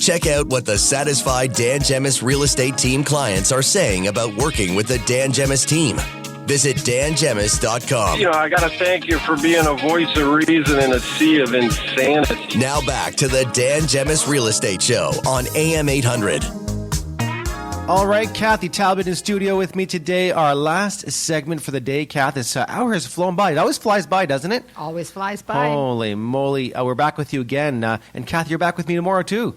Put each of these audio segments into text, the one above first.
Check out what the satisfied Dan Gemus real estate team clients are saying about working with the Dan Gemus team. Visit dangemus.com. I got to thank you for being a voice of reason in a sea of insanity. Now back to the Dan Gemus Real Estate Show on AM800. All right, Kathy Talbot in studio with me today. Our last segment for the day, Kath. This hour has flown by. It always flies by, doesn't it? Always flies by. Holy moly. We're back with you again. And Kath, you're back with me tomorrow, too.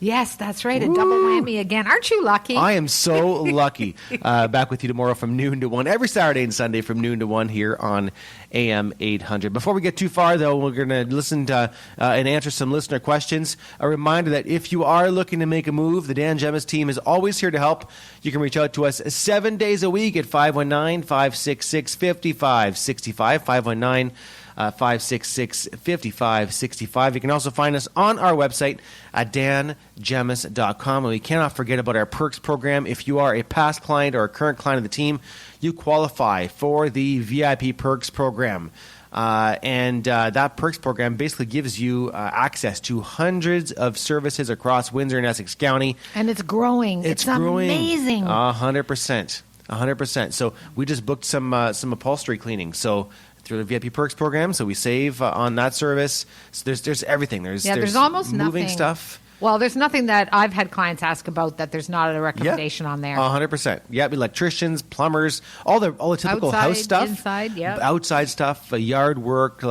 Yes, that's right. A double whammy again. Aren't you lucky? I am so lucky. Back with you tomorrow from noon to 1, every Saturday and Sunday from noon to 1 here on AM 800. Before we get too far, though, we're going to listen to and answer some listener questions. A reminder that if you are looking to make a move, the Dan Gemus team is always here to help. You can reach out to us 7 days a week at 519-566-5565, 519-566-5565. You can also find us on our website at dangemus.com. And we cannot forget about our perks program. If you are a past client or a current client of the team, you qualify for the VIP perks program. That perks program basically gives you access to hundreds of services across Windsor and Essex County. And it's growing. It's growing. Amazing. 100%. 100%. So we just booked some upholstery cleaning. So through the VIP Perks program, so we save on that service. So there's everything. There's almost moving nothing. Stuff. Well, there's nothing that I've had clients ask about that there's not a recommendation on there. 100%. Yeah, electricians, plumbers, all the typical outside, house stuff. Inside, yeah. Outside stuff, yard work,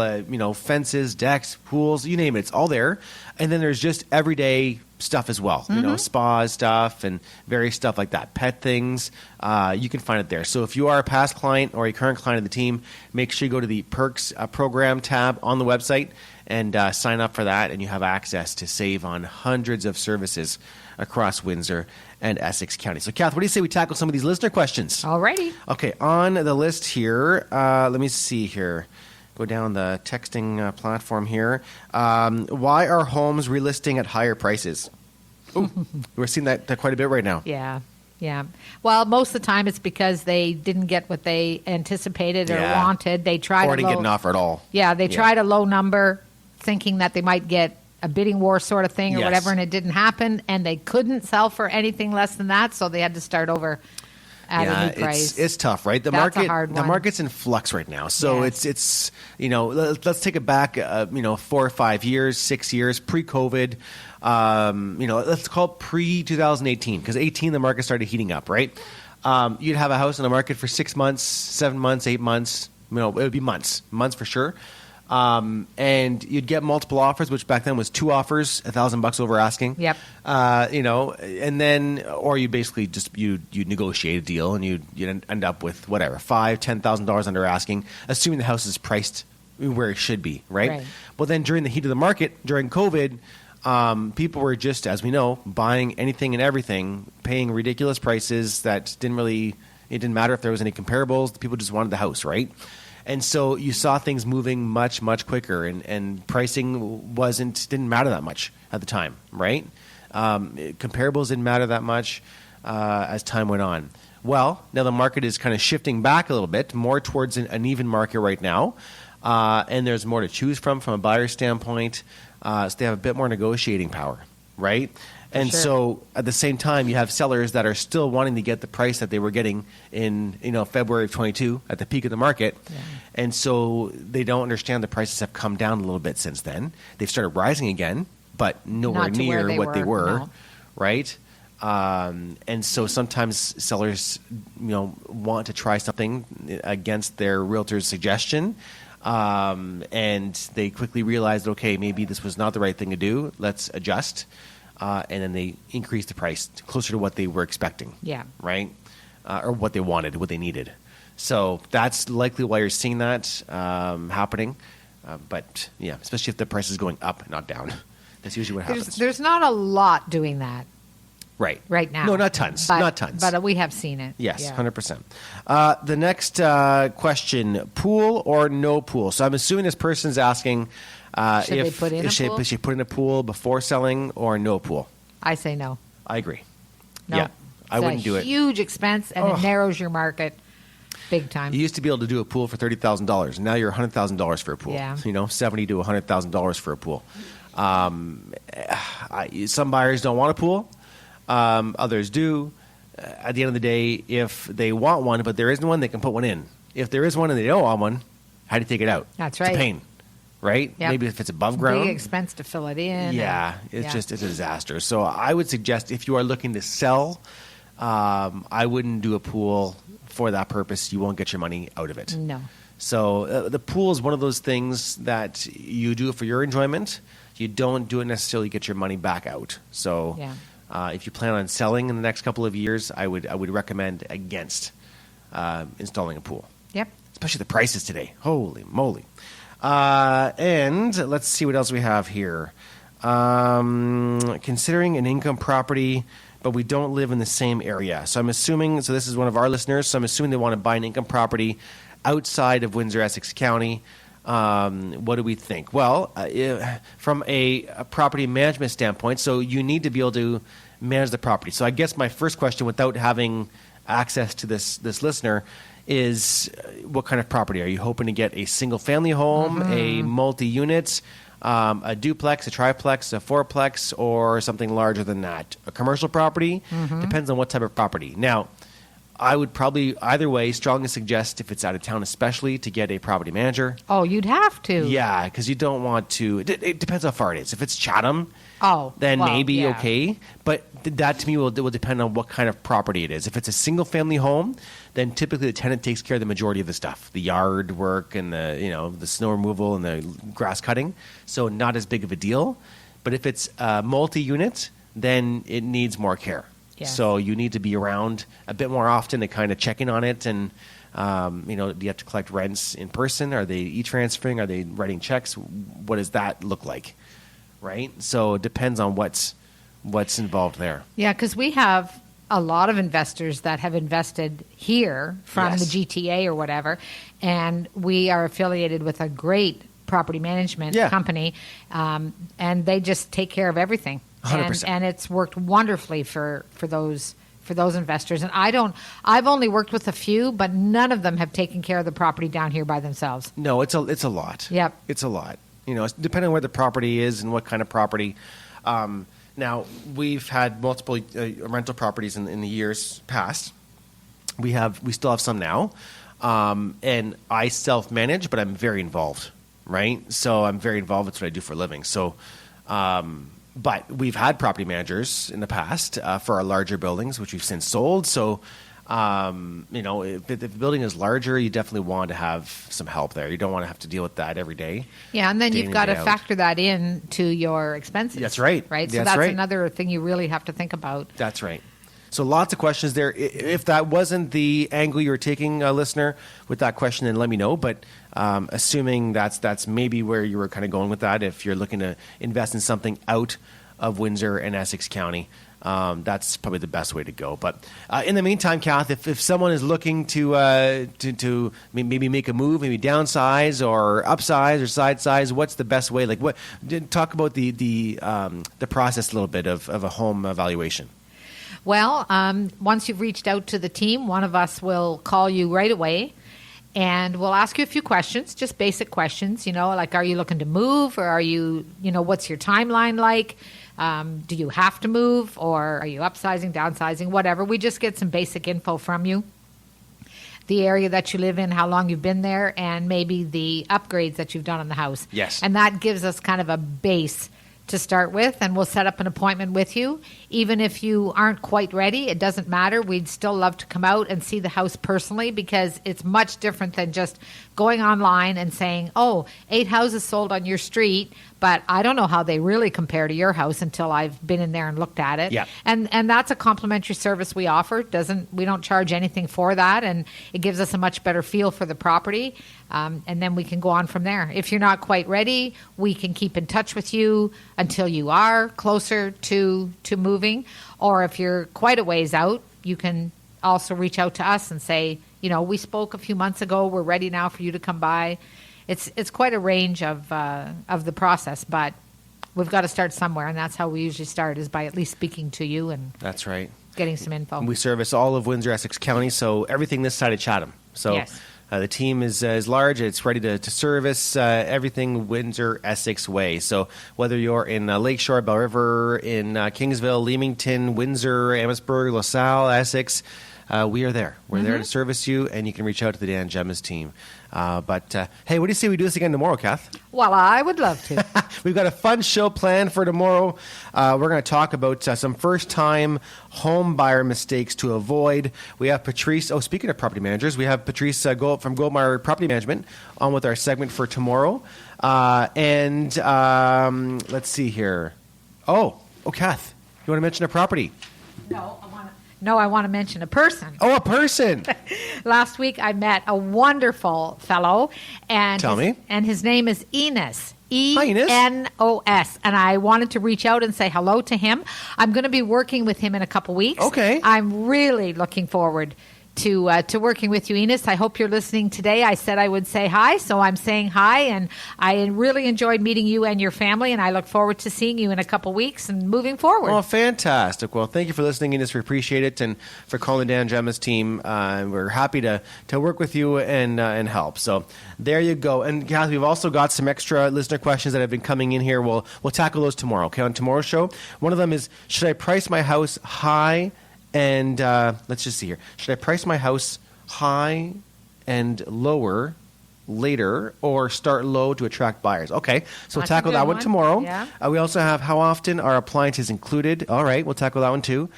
fences, decks, pools, you name it. It's all there. And then there's just everyday stuff as well. Mm-hmm. Spas stuff and various stuff like that. Pet things, you can find it there. So if you are a past client or a current client of the team, make sure you go to the Perks program tab on the website and sign up for that, and you have access to save on hundreds of services across Windsor and Essex County. So, Kath, what do you say we tackle some of these listener questions? Alrighty. Okay, on the list here, let me see here. Go down the texting platform here. Why are homes relisting at higher prices? Ooh, we're seeing that quite a bit right now. Yeah. Well, most of the time it's because they didn't get what they anticipated or wanted. They tried or didn't get an offer at all. Yeah, they tried a low number, thinking that they might get a bidding war sort of thing or whatever, and it didn't happen, and they couldn't sell for anything less than that, so they had to start over at a new price. It's tough, right? The market's in flux right now. So it's let's take it back 4 or 5 years, 6 years pre-COVID. Let's call it pre-2018, because 18 the market started heating up, right? You'd have a house on the market for 6 months, 7 months, 8 months. It would be months for sure. And you'd get multiple offers, which back then was 2 offers, $1,000 over asking. Yep. And then, or you basically just you negotiate a deal, and you'd end up with whatever, $5,000-$10,000 under asking, assuming the house is priced where it should be, right? Well, then during the heat of the market, during COVID, people were just, as we know, buying anything and everything, paying ridiculous prices that it didn't matter if there was any comparables. People just wanted the house, right? And so you saw things moving much, much quicker, and pricing didn't matter that much at the time, right? Comparables didn't matter that much as time went on. Well, now the market is kind of shifting back a little bit, more towards an even market right now, and there's more to choose from a buyer's standpoint, so they have a bit more negotiating power, right? And so at the same time, you have sellers that are still wanting to get the price that they were getting in February of 22 at the peak of the market. Yeah. And so they don't understand the prices have come down a little bit since then. They've started rising again, but nowhere near what they were, right? And so sometimes sellers want to try something against their realtor's suggestion. And they quickly realize, okay, maybe this was not the right thing to do. Let's adjust. And then they increase the price closer to what they were expecting. Yeah. Right? Or what they wanted, what they needed. So that's likely why you're seeing that happening. But yeah, especially if the price is going up, not down. That's usually what happens. There's not a lot doing that. Right now. No, not tons. But we have seen it. Yes, 100%. The next question, pool or no pool? So I'm assuming this person's asking should they put in a pool before selling or no pool? I say no. I agree. No. Yeah, I wouldn't do it. It's a huge expense, and it narrows your market big time. You used to be able to do a pool for $30,000. Now you're $100,000 for a pool. Yeah. $70,000 to $100,000 for a pool. Some buyers don't want a pool. Others do. At the end of the day, if they want one, but there isn't one, they can put one in. If there is one and they don't want one, how do you take it out? That's right. It's a pain, right? Yep. Maybe if it's above ground. Big expense to fill it in. Yeah, it's a disaster. So I would suggest if you are looking to sell, I wouldn't do a pool for that purpose. You won't get your money out of it. No. So the pool is one of those things that you do for your enjoyment. You don't do it necessarily to get your money back out. So if you plan on selling in the next couple of years, I would recommend against installing a pool. Yep. Especially the prices today. Holy moly. And let's see what else we have here. Considering an income property, but we don't live in the same area. So I'm assuming, so this is one of our listeners, so I'm assuming they want to buy an income property outside of Windsor, Essex County. What do we think? Well, from a property management standpoint, so you need to be able to manage the property. So I guess my first question, without having access to this listener, is what kind of property? Are you hoping to get a single-family home, a multi-unit, a duplex, a triplex, a fourplex, or something larger than that? A commercial property? Depends on what type of property. Now, I would probably, either way, strongly suggest, if it's out of town especially, to get a property manager. Oh, you'd have to. Yeah, because you don't want to. It depends how far it is. If it's Chatham, then well, maybe yeah. okay. But that to me will depend on what kind of property it is. If it's a single family home, then typically the tenant takes care of the majority of the stuff, the yard work and the snow removal and the grass cutting. So not as big of a deal. But if it's multi-unit, then it needs more care. Yes. So you need to be around a bit more often to kind of check in on it. And, do you have to collect rents in person? Are they e-transferring? Are they writing checks? What does that look like? Right? So it depends on what's involved there. Yeah, because we have a lot of investors that have invested here from the GTA or whatever, and we are affiliated with a great property management company, and they just take care of everything. 100%. And it's worked wonderfully for those investors. And I've only worked with a few, but none of them have taken care of the property down here by themselves. No, it's a lot. Yep. It's a lot. It's depending on where the property is and what kind of property. Now, we've had multiple rental properties in the years past. We still have some now. And I self-manage, but I'm very involved, right? So I'm very involved. That's what I do for a living. So, but we've had property managers in the past for our larger buildings, which we've since sold. So, if the building is larger, you definitely want to have some help there. You don't want to have to deal with that every day. Yeah, and then you've got to factor that in to your expenses. That's right. Right? So that's another thing you really have to think about. That's right. So lots of questions there. If that wasn't the angle you were taking, listener, with that question, then let me know. But assuming that's maybe where you were kind of going with that, if you're looking to invest in something out of Windsor and Essex County, that's probably the best way to go. But in the meantime, Kath, if someone is looking to maybe make a move, maybe downsize or upsize or side size, what's the best way? Like, talk about the process a little bit of a home evaluation. Well, once you've reached out to the team, one of us will call you right away, and we'll ask you a few questions, just basic questions, like, are you looking to move, or are you, what's your timeline like? Do you have to move, or are you upsizing, downsizing, whatever? We just get some basic info from you, the area that you live in, how long you've been there, and maybe the upgrades that you've done on the house. Yes. And that gives us kind of a base to start with, and we'll set up an appointment with you. Even if you aren't quite ready, it doesn't matter. We'd still love to come out and see the house personally, because it's much different than just going online and saying, 8 houses sold on your street, but I don't know how they really compare to your house until I've been in there and looked at it. Yeah. And that's a complimentary service we offer. We don't charge anything for that, and it gives us a much better feel for the property. And then we can go on from there. If you're not quite ready, we can keep in touch with you until you are closer to moving. Or if you're quite a ways out, you can also reach out to us and say, we spoke a few months ago. We're ready now for you to come by. It's quite a range of the process, but we've got to start somewhere, and that's how we usually start, is by at least speaking to you and That's right. getting some info. We service all of Windsor, Essex County, so everything this side of Chatham. So Yes. The team is large. It's ready to service everything Windsor, Essex way. So whether you're in Lakeshore, Bell River, in Kingsville, Leamington, Windsor, Amherstburg, LaSalle, Essex, we are there. We're there to service you, and you can reach out to the Dan Gemus team. But hey, what do you say we do this again tomorrow, Kath? Well, I would love to. We've got a fun show planned for tomorrow. We're going to talk about some first-time home buyer mistakes to avoid. We have Patrice. Oh, speaking of property managers, we have Patrice from Goldmeyer Property Management on with our segment for tomorrow. And let's see here. Oh, Kath, you want to mention a property? No, I want to mention a person. Oh, a person. Last week I met a wonderful fellow, and Tell me. And his name is Enos. Hi, Enos. Enos. And I wanted to reach out and say hello to him. I'm going to be working with him in a couple weeks. Okay. I'm really looking forward to working with you, Enos. I hope you're listening today. I said I would say hi, so I'm saying hi, and I really enjoyed meeting you and your family, and I look forward to seeing you in a couple weeks and moving forward. Oh, fantastic. Well, thank you for listening, Enos. We appreciate it, and for calling the Dan Gemus team. We're happy to work with you and help. So there you go. And, Kathy, we've also got some extra listener questions that have been coming in here. We'll tackle those tomorrow, okay, on tomorrow's show. One of them is, should I price my house high? And let's just see here. Should I price my house high and lower later, or start low to attract buyers? Okay, so we'll That's tackle a good that one tomorrow. Yeah. We also have, how often are appliances included? All right, we'll tackle that one too.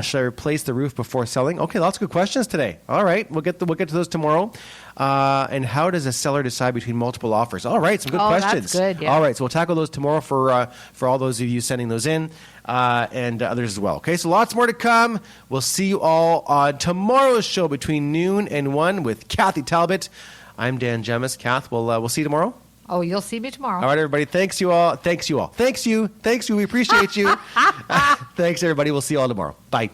Should I replace the roof before selling? Okay, lots of good questions today. All right, we'll get to those tomorrow. And how does a seller decide between multiple offers? All right, some good questions. That's good, yeah. All right, so we'll tackle those tomorrow for all those of you sending those in. And others as well. Okay, so lots more to come. We'll see you all on tomorrow's show between noon and 1 with Kathy Talbot. I'm Dan Gemus. Kath, we'll see you tomorrow. Oh, you'll see me tomorrow. All right, everybody. Thanks you all. Thanks you all. Thanks you. We appreciate you. Thanks, everybody. We'll see you all tomorrow. Bye.